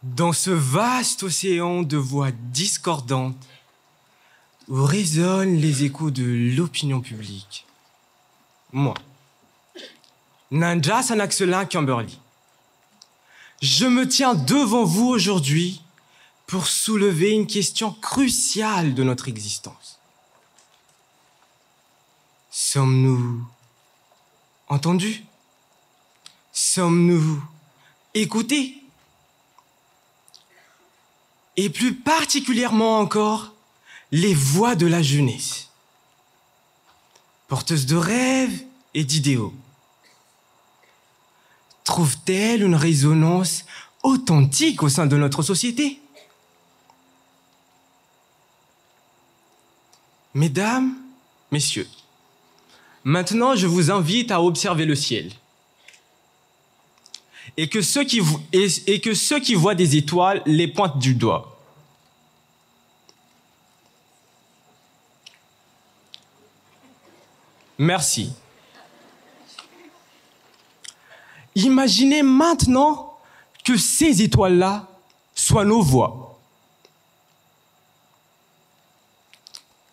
Dans ce vaste océan de voix discordantes où résonnent les échos de l'opinion publique, moi, Nanja Sanaxelin Kimberly, je me tiens devant vous aujourd'hui pour soulever une question cruciale de notre existence. Sommes-nous entendus? Sommes-nous écoutés? Et plus particulièrement encore, les voix de la jeunesse, porteuses de rêves et d'idéaux, trouvent-elles une résonance authentique au sein de notre société? Mesdames, messieurs, maintenant je vous invite à observer le ciel. Et que ceux qui voient des étoiles les pointent du doigt. Merci. Imaginez maintenant que ces étoiles-là soient nos voix.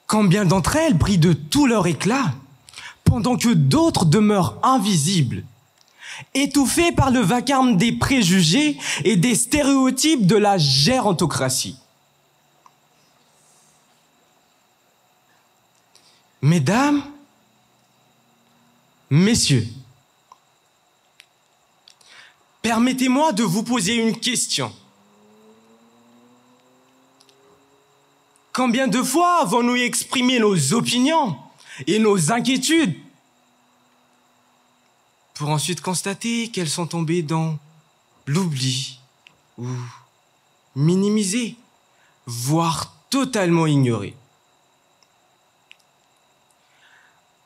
Combien d'entre elles brillent de tout leur éclat, pendant que d'autres demeurent invisibles, étouffées par le vacarme des préjugés et des stéréotypes de la gérontocratie. Mesdames, messieurs, permettez-moi de vous poser une question. Combien de fois avons-nous exprimé nos opinions et nos inquiétudes pour ensuite constater qu'elles sont tombées dans l'oubli ou minimisées, voire totalement ignorées?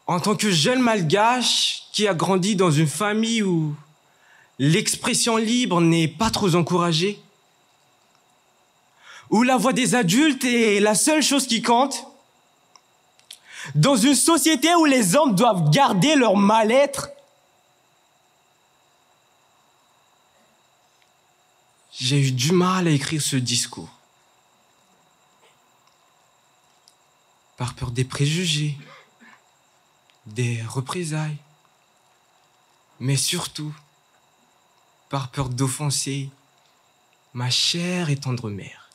En tant que jeune malgache qui a grandi dans une famille où l'expression libre n'est pas trop encouragée, où la voix des adultes est la seule chose qui compte, dans une société où les hommes doivent garder leur mal-être, j'ai eu du mal à écrire ce discours. Par peur des préjugés, des représailles, mais surtout par peur d'offenser ma chère et tendre mère.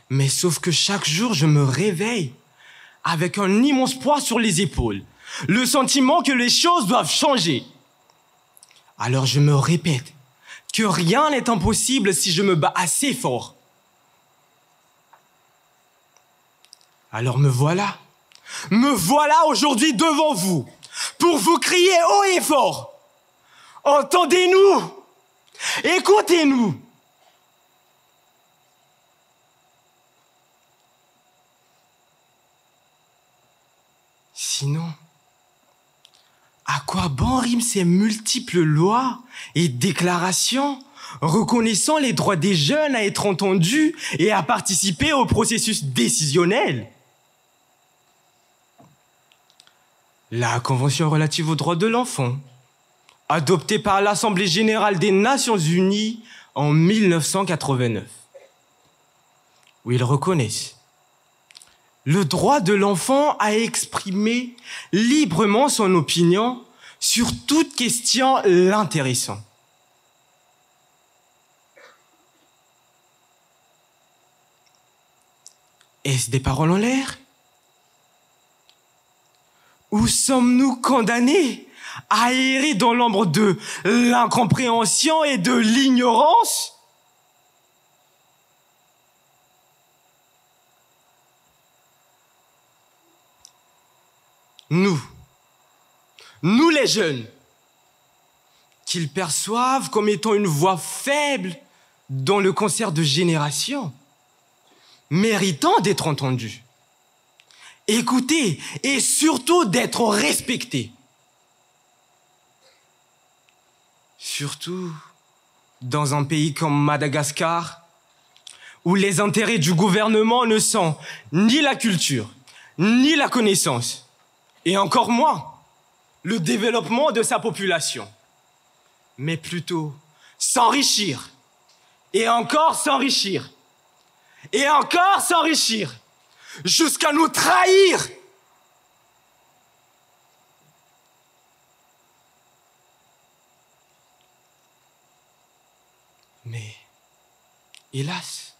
Mais sauf que chaque jour, je me réveille avec un immense poids sur les épaules, le sentiment que les choses doivent changer. Alors je me répète que rien n'est impossible si je me bats assez fort. Alors me voilà aujourd'hui devant vous, pour vous crier haut et fort. Entendez-nous, écoutez-nous. Sinon, à quoi bon riment ces multiples lois et déclarations reconnaissant les droits des jeunes à être entendus et à participer au processus décisionnel? La Convention relative aux droits de l'enfant, adoptée par l'Assemblée générale des Nations unies en 1989, où ils reconnaissent le droit de l'enfant à exprimer librement son opinion sur toute question l'intéressant. Est-ce des paroles en l'air? Ou sommes-nous condamnés à errer dans l'ombre de l'incompréhension et de l'ignorance? Nous les jeunes, qu'ils perçoivent comme étant une voix faible dans le concert de génération, méritant d'être entendus, écoutés et surtout d'être respectés. Surtout dans un pays comme Madagascar, où les intérêts du gouvernement ne sont ni la culture, ni la connaissance, et encore moins le développement de sa population, mais plutôt s'enrichir, et encore s'enrichir, et encore s'enrichir, jusqu'à nous trahir. Mais, hélas,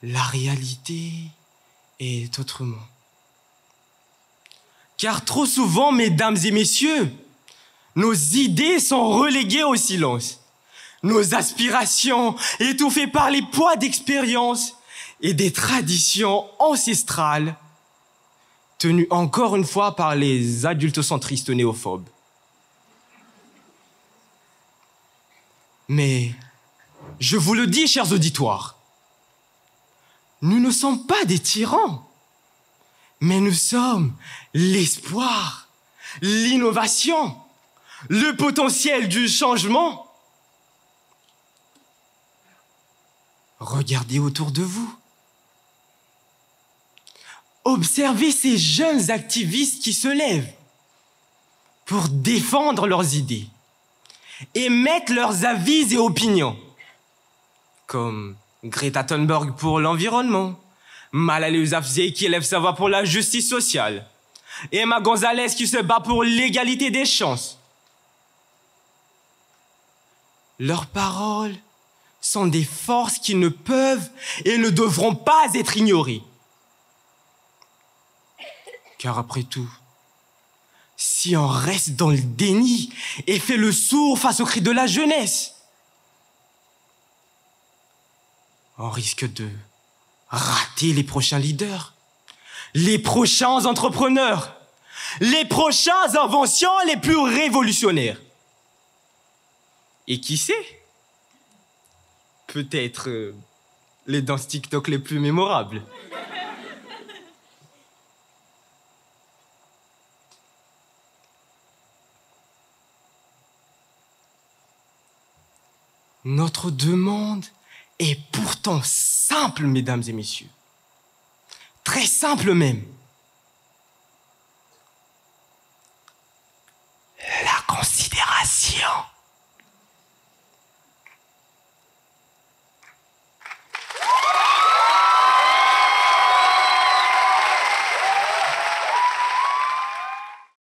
la réalité est autrement. Car trop souvent, mesdames et messieurs, nos idées sont reléguées au silence. Nos aspirations étouffées par les poids d'expérience et des traditions ancestrales, tenues encore une fois par les adultocentristes néophobes. Mais, je vous le dis, chers auditoires, nous ne sommes pas des tyrans, mais nous sommes l'espoir, l'innovation, le potentiel du changement. Regardez autour de vous. Observez ces jeunes activistes qui se lèvent pour défendre leurs idées, émettre leurs avis et opinions, comme Greta Thunberg pour l'environnement, Malala Yousafzai qui élève sa voix pour la justice sociale, Emma Gonzalez qui se bat pour l'égalité des chances. Leurs paroles sont des forces qui ne peuvent et ne devront pas être ignorées. Car après tout, si on reste dans le déni et fait le sourd face aux cris de la jeunesse, on risque de rater les prochains leaders, les prochains entrepreneurs, les prochaines inventions les plus révolutionnaires. Et qui sait, peut-être les danses TikTok les plus mémorables. Notre demande est pourtant simple, mesdames et messieurs. Très simple même. La considération.